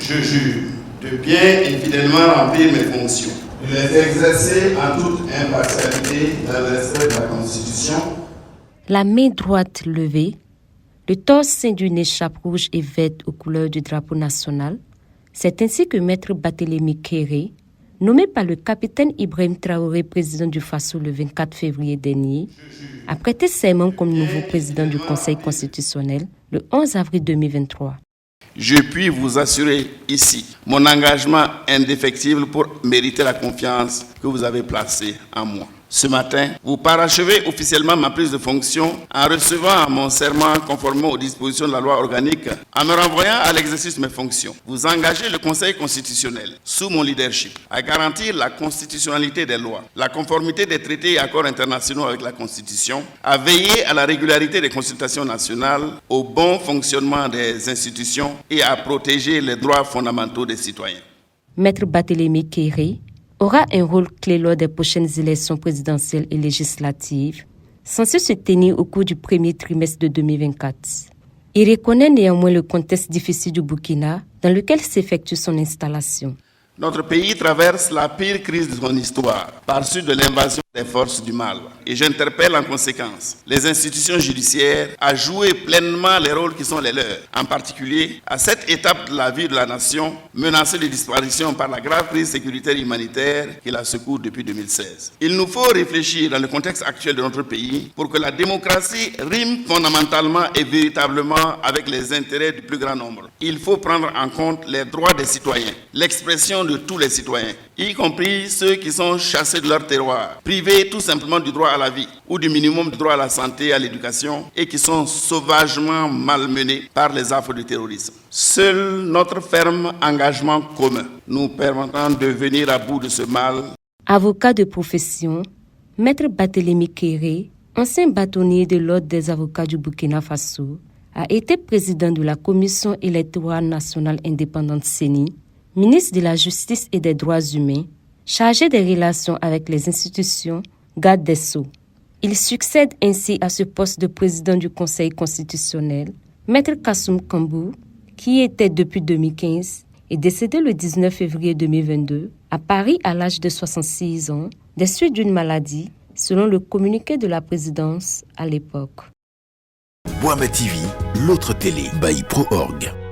Je jure de bien et fidèlement remplir mes fonctions. De les exercer en toute impartialité dans le respect de la Constitution. La main droite levée, le torse ceint d'une écharpe rouge et verte aux couleurs du drapeau national. C'est ainsi que Maître Barthélémy Kairé, nommé par le capitaine Ibrahim Traoré, président du Faso le 24 février dernier, a prêté serment comme nouveau président du Conseil constitutionnel le 11 avril 2023. Je puis vous assurer ici mon engagement indéfectible pour mériter la confiance que vous avez placée en moi. Ce matin, vous parachevez officiellement ma prise de fonction en recevant mon serment conformément aux dispositions de la loi organique, en me renvoyant à l'exercice de mes fonctions. Vous engagez le Conseil constitutionnel, sous mon leadership, à garantir la constitutionnalité des lois, la conformité des traités et accords internationaux avec la Constitution, à veiller à la régularité des consultations nationales, au bon fonctionnement des institutions et à protéger les droits fondamentaux des citoyens. Maître Barthélémy Kairé aura un rôle clé lors des prochaines élections présidentielles et législatives, censées se tenir au cours du premier trimestre de 2024. Il reconnaît néanmoins le contexte difficile du Burkina dans lequel s'effectue son installation. Notre pays traverse la pire crise de son histoire, par suite de l'invasion des forces du mal. Et j'interpelle en conséquence les institutions judiciaires à jouer pleinement les rôles qui sont les leurs, en particulier à cette étape de la vie de la nation menacée de disparition par la grave crise sécuritaire et humanitaire qui la secoue depuis 2016. Il nous faut réfléchir dans le contexte actuel de notre pays pour que la démocratie rime fondamentalement et véritablement avec les intérêts du plus grand nombre. Il faut prendre en compte les droits des citoyens, l'expression de tous les citoyens, y compris ceux qui sont chassés de leur terroir, privés tout simplement du droit à la vie ou du minimum de droit à la santé et à l'éducation et qui sont sauvagement malmenés par les affres du terrorisme. Seul notre ferme engagement commun nous permettra de venir à bout de ce mal. Avocat de profession, Maître Barthélémy Kairé, ancien bâtonnier de l'Ordre des avocats du Burkina Faso, a été président de la Commission électorale nationale indépendante CENI, ministre de la Justice et des Droits humains, chargé des relations avec les institutions, garde des Sceaux. Il succède ainsi à ce poste de président du Conseil constitutionnel, Maître Kassoum Kambou, qui était depuis 2015 et décédé le 19 février 2022 à Paris à l'âge de 66 ans, des suites d'une maladie, selon le communiqué de la présidence à l'époque. Boama TV, l'autre télé by ProOrg.